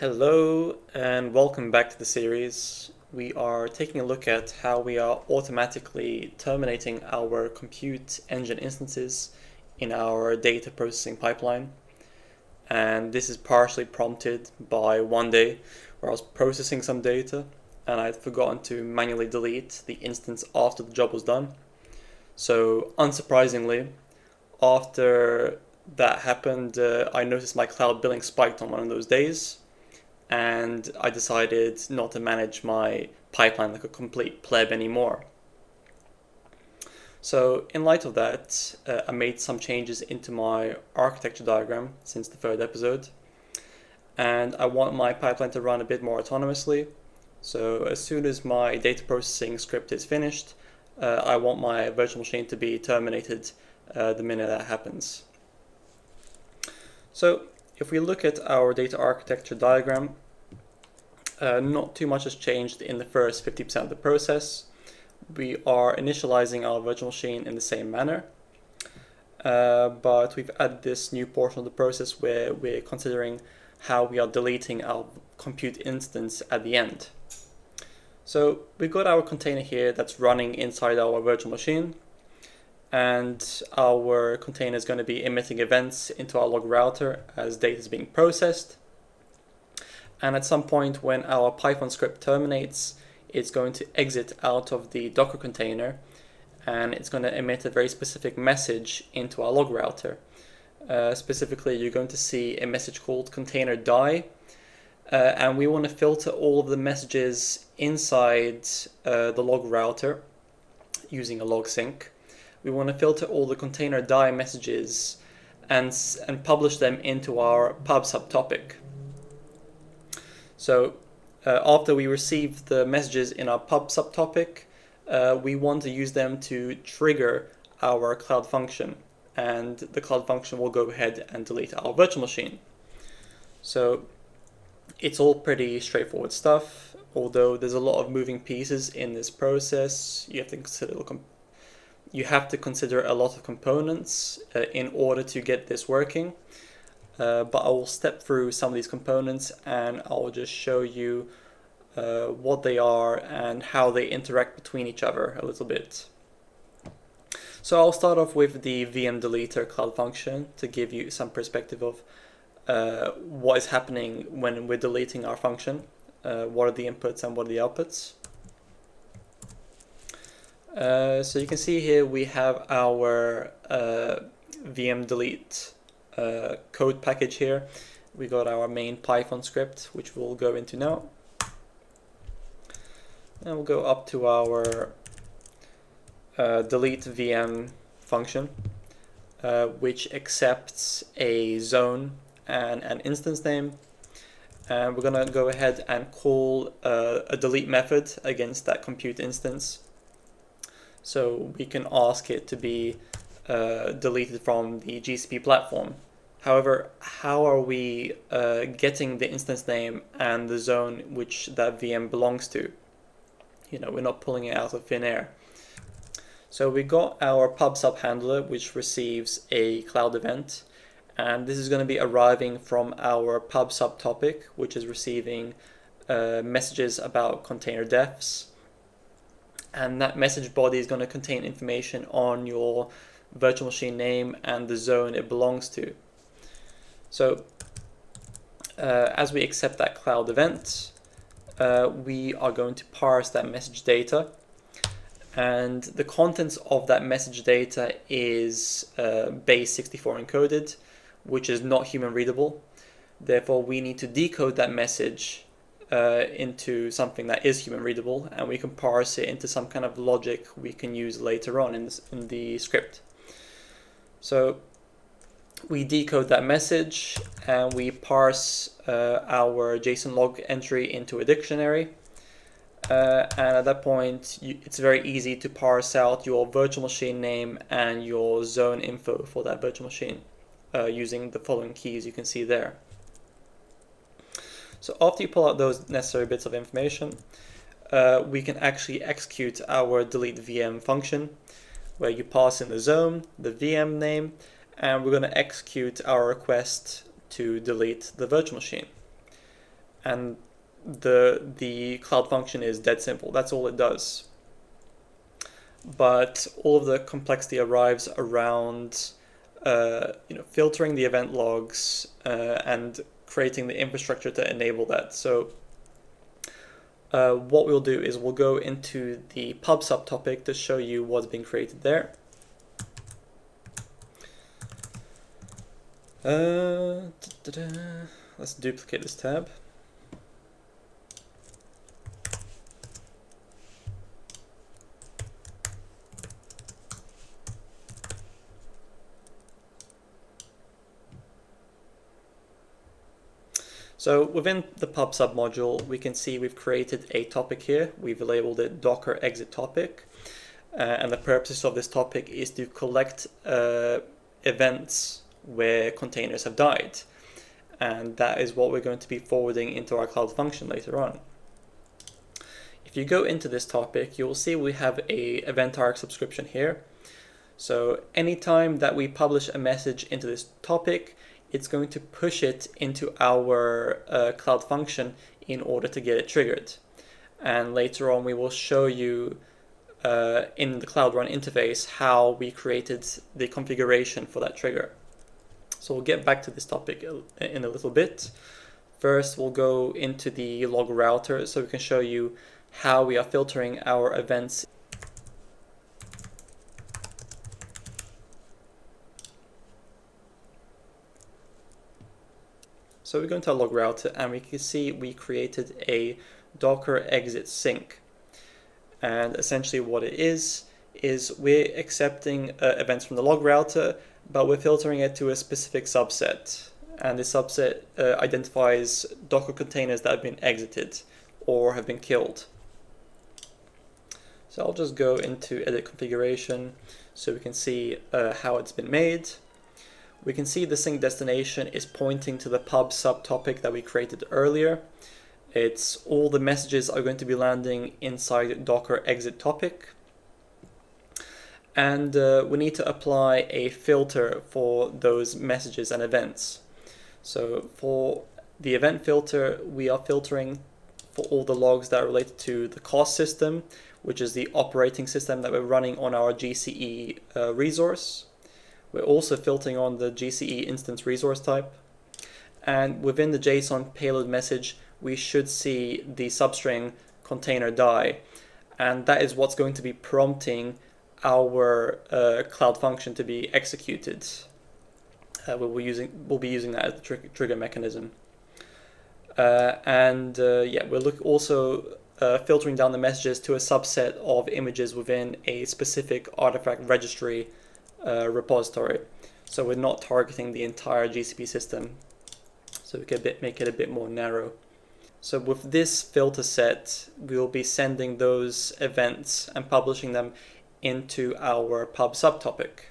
Hello and welcome back to the series. We are taking a look at how we are automatically terminating our compute engine instances in our data processing pipeline. And this is partially prompted by one day where I was processing some data and I had forgotten to manually delete the instance after the job was done. So unsurprisingly, after that happened, I noticed my cloud billing spiked on one of those days, and I decided not to manage my pipeline like a complete pleb anymore. So in light of that, I made some changes into my architecture diagram since the third episode, and I want my pipeline to run a bit more autonomously. So as soon as my data processing script is finished, I want my virtual machine to be terminated the minute that happens. So if we look at our data architecture diagram, not too much has changed in the first 50% of the process. We are initializing our virtual machine in the same manner, but we've added this new portion of the process where we're considering how we are deleting our compute instance at the end. So we've got our container here that's running inside our virtual machine, and our container is going to be emitting events into our log router as data is being processed. And at some point when our Python script terminates, it's going to exit out of the Docker container and it's going to emit a very specific message into our log router. Specifically, you're going to see a message called container die, and we want to filter all of the messages inside the log router using a log sync. We want to filter all the container die messages and publish them into our pub subtopic. So after we receive the messages in our pub subtopic, we want to use them to trigger our cloud function, and the cloud function will go ahead and delete our virtual machine. So it's all pretty straightforward stuff, although there's a lot of moving pieces in this process. You have to consider a lot of components in order to get this working. But I will step through some of these components and I will just show you what they are and how they interact between each other a little bit. So I'll start off with the VM deleter cloud function to give you some perspective of what is happening when we're deleting our function, what are the inputs and what are the outputs. So you can see here we have our VM delete code package here. We got our main Python script, which we'll go into now. And we'll go up to our delete VM function, which accepts a zone and an instance name. And we're going to go ahead and call a delete method against that compute instance. So we can ask it to be deleted from the GCP platform. However, how are we getting the instance name and the zone which that VM belongs to? We're not pulling it out of thin air. So we got our pub sub handler, which receives a cloud event, and this is going to be arriving from our pub sub topic, which is receiving messages about container defs. And that message body is going to contain information on your virtual machine name and the zone it belongs to. So as we accept that cloud event, we are going to parse that message data, and the contents of that message data is base 64 encoded, which is not human readable. Therefore, we need to decode that message into something that is human readable, and we can parse it into some kind of logic we can use later on in the script. So we decode that message and we parse our JSON log entry into a dictionary, and at that point it's very easy to parse out your virtual machine name and your zone info for that virtual machine using the following keys you can see there. So after you pull out those necessary bits of information, we can actually execute our delete VM function, where you pass in the zone, the VM name, and we're going to execute our request to delete the virtual machine. and the cloud function is dead simple. That's all it does. But all of the complexity arrives around filtering the event logs and creating the infrastructure to enable that. So what we'll do is we'll go into the pub subtopic to show you what's being created there. Let's duplicate this tab. So within the pub submodule, we can see we've created a topic here. We've labeled it Docker exit topic. And the purpose of this topic is to collect events where containers have died. And that is what we're going to be forwarding into our cloud function later on. If you go into this topic, you'll see we have a EventArc subscription here. So anytime that we publish a message into this topic, it's going to push it into our cloud function in order to get it triggered. And later on, we will show you in the Cloud Run interface how we created the configuration for that trigger. So we'll get back to this topic in a little bit. First, we'll go into the log router so we can show you how we are filtering our events. So we go into our log router and we can see we created a Docker exit sync. And essentially what it is we're accepting events from the log router, but we're filtering it to a specific subset. And this subset identifies Docker containers that have been exited or have been killed. So I'll just go into edit configuration so we can see how it's been made. We can see the sync destination is pointing to the pub subtopic that we created earlier. It's all the messages are going to be landing inside Docker exit topic. And we need to apply a filter for those messages and events. So for the event filter, we are filtering for all the logs that are related to the cost system, which is the operating system that we're running on our GCE resource. We're also filtering on the GCE instance resource type. And within the JSON payload message, we should see the substring container die. And that is what's going to be prompting our cloud function to be executed. We'll be using that as the trigger mechanism. Yeah, we're also filtering down the messages to a subset of images within a specific artifact registry repository. So we're not targeting the entire GCP system. So we can make it a bit more narrow. So with this filter set, we'll be sending those events and publishing them into our pub subtopic.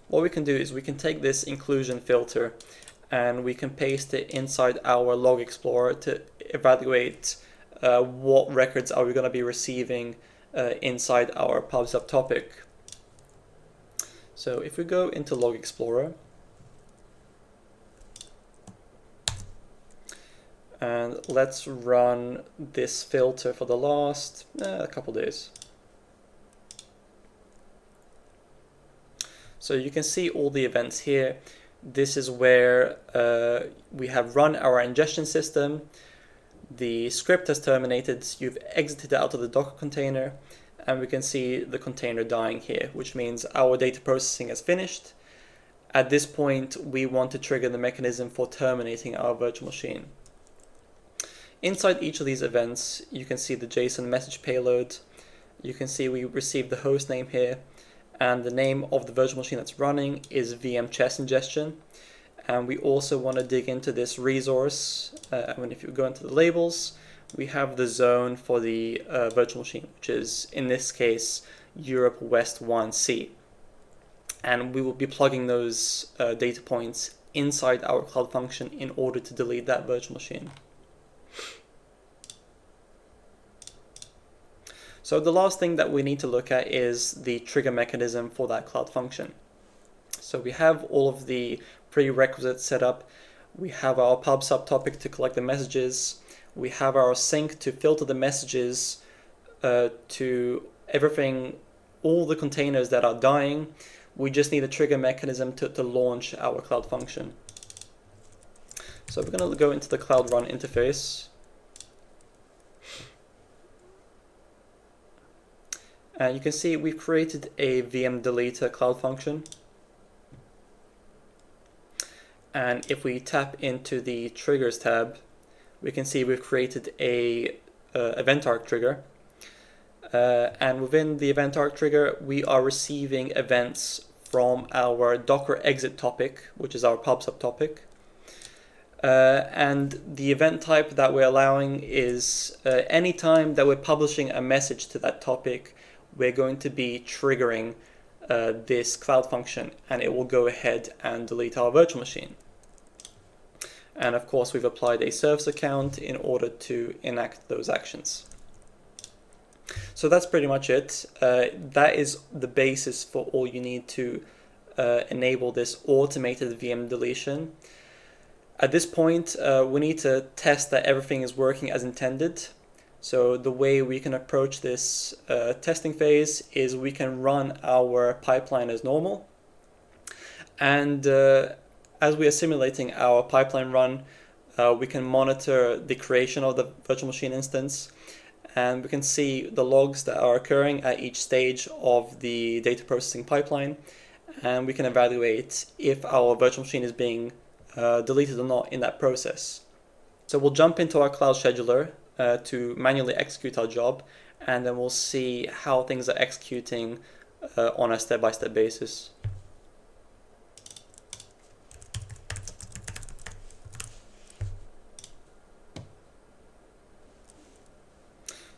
What we can do is we can take this inclusion filter and we can paste it inside our log explorer to evaluate what records are we going to be receiving inside our pub subtopic. So if we go into log explorer and let's run this filter for the last a couple days. So you can see all the events here. This is where we have run our ingestion system. The script has terminated. You've exited out of the Docker container, and we can see the container dying here, which means our data processing has finished. At this point, we want to trigger the mechanism for terminating our virtual machine. Inside each of these events, you can see the JSON message payload. You can see we received the host name here, and the name of the virtual machine that's running is VM chest ingestion. And we also want to dig into this resource. If you go into the labels, we have the zone for the virtual machine, which is in this case Europe West 1C. And we will be plugging those data points inside our cloud function in order to delete that virtual machine. So the last thing that we need to look at is the trigger mechanism for that cloud function. So we have all of the prerequisites set up. We have our pub subtopic to collect the messages. We have our sync to filter the messages to everything, all the containers that are dying. We just need a trigger mechanism to launch our Cloud Function. So we're going to go into the Cloud Run interface. And you can see we've created a VM deleter Cloud Function. And if we tap into the Triggers tab, we can see we've created a EventArc Trigger. And within the EventArc Trigger, we are receiving events from our Docker exit topic, which is our pub subtopic. And the event type that we're allowing is anytime that we're publishing a message to that topic, we're going to be triggering this Cloud Function, and it will go ahead and delete our virtual machine. And of course, we've applied a service account in order to enact those actions. So that's pretty much it. That is the basis for all you need to enable this automated VM deletion. At this point, we need to test that everything is working as intended. So the way we can approach this testing phase is we can run our pipeline as normal. And as we are simulating our pipeline run, we can monitor the creation of the virtual machine instance. And we can see the logs that are occurring at each stage of the data processing pipeline. And we can evaluate if our virtual machine is being deleted or not in that process. So we'll jump into our Cloud Scheduler to manually execute our job, and then we'll see how things are executing on a step-by-step basis.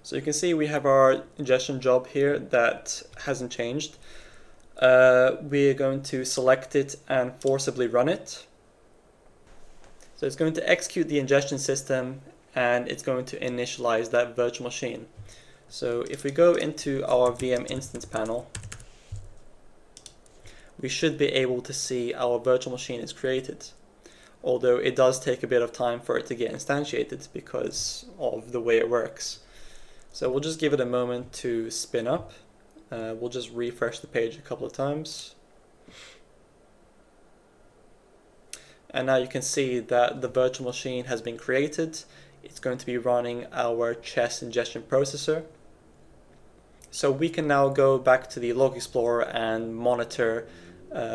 So you can see we have our ingestion job here that hasn't changed. We're going to select it and forcibly run it. So it's going to execute the ingestion system, and it's going to initialize that virtual machine. So if we go into our VM instance panel, we should be able to see our virtual machine is created. Although it does take a bit of time for it to get instantiated because of the way it works. So we'll just give it a moment to spin up. We'll just refresh the page a couple of times. And now you can see that the virtual machine has been created. It's going to be running our chess ingestion processor. So we can now go back to the Log Explorer and monitor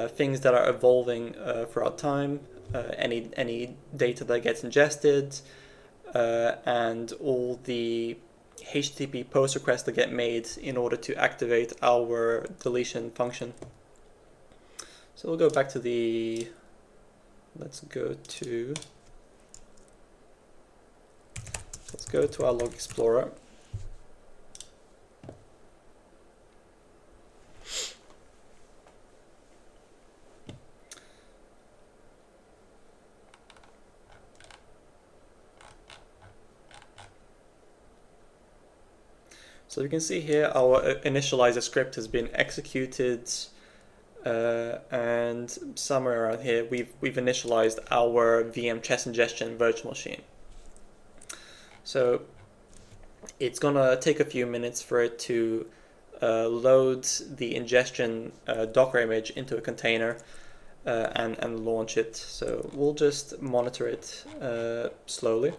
things that are evolving throughout time, any data that gets ingested, and all the HTTP post requests that get made in order to activate our deletion function. So we'll go back to the, let's go to our Log Explorer. So you can see here our initializer script has been executed, and somewhere around here we've initialized our VM chess ingestion virtual machine. So it's gonna take a few minutes for it to load the ingestion Docker image into a container and launch it. So we'll just monitor it slowly.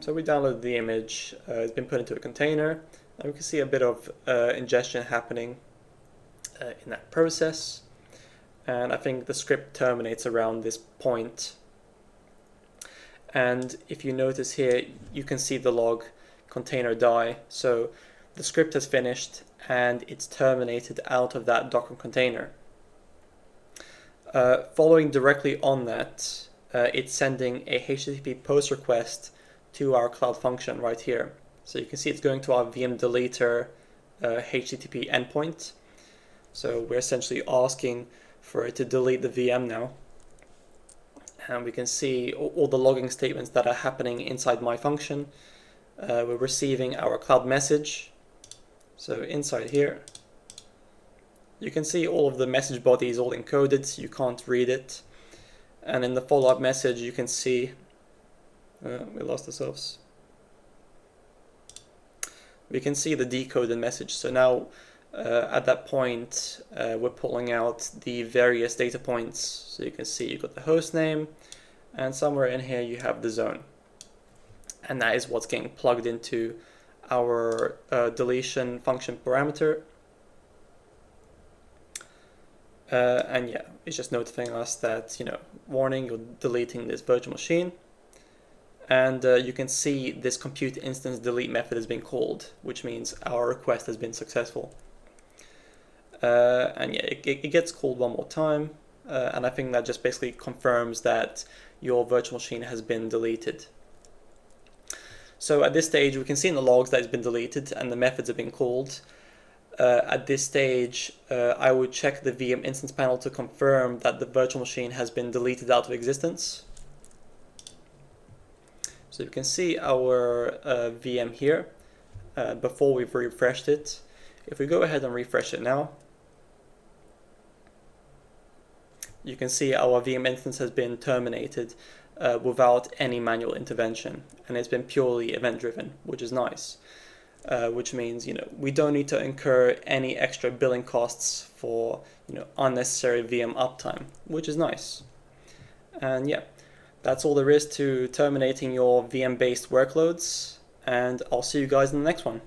So we downloaded the image, it's been put into a container, and we can see a bit of ingestion happening in that process. And I think the script terminates around this point. And if you notice here, you can see the log container die. So the script has finished and it's terminated out of that Docker container. Following directly on that, it's sending a HTTP post request to our Cloud Function right here. So you can see it's going to our VM deleter HTTP endpoint. So we're essentially asking for it to delete the VM now. And we can see all the logging statements that are happening inside my function. We're receiving our cloud message. So inside here, you can see all of the message body is all encoded, so you can't read it. And in the follow-up message, you can see, we lost ourselves. We can see the decoded message. So now at that point, we're pulling out the various data points. So you can see you've got the host name, and somewhere in here you have the zone. And that is what's getting plugged into our deletion function parameter. And yeah, it's just notifying us that, warning, you're deleting this virtual machine. And you can see this compute instance delete method has been called, which means our request has been successful. And yeah, it gets called one more time. And I think that just basically confirms that your virtual machine has been deleted. So at this stage, we can see in the logs that it's been deleted and the methods have been called. At this stage, I would check the VM instance panel to confirm that the virtual machine has been deleted out of existence. So you can see our VM here before we've refreshed it. If we go ahead and refresh it now, you can see our VM instance has been terminated without any manual intervention, and it's been purely event-driven, which is nice. Which means we don't need to incur any extra billing costs for unnecessary VM uptime, which is nice. And yeah, that's all there is to terminating your VM-based workloads, and I'll see you guys in the next one.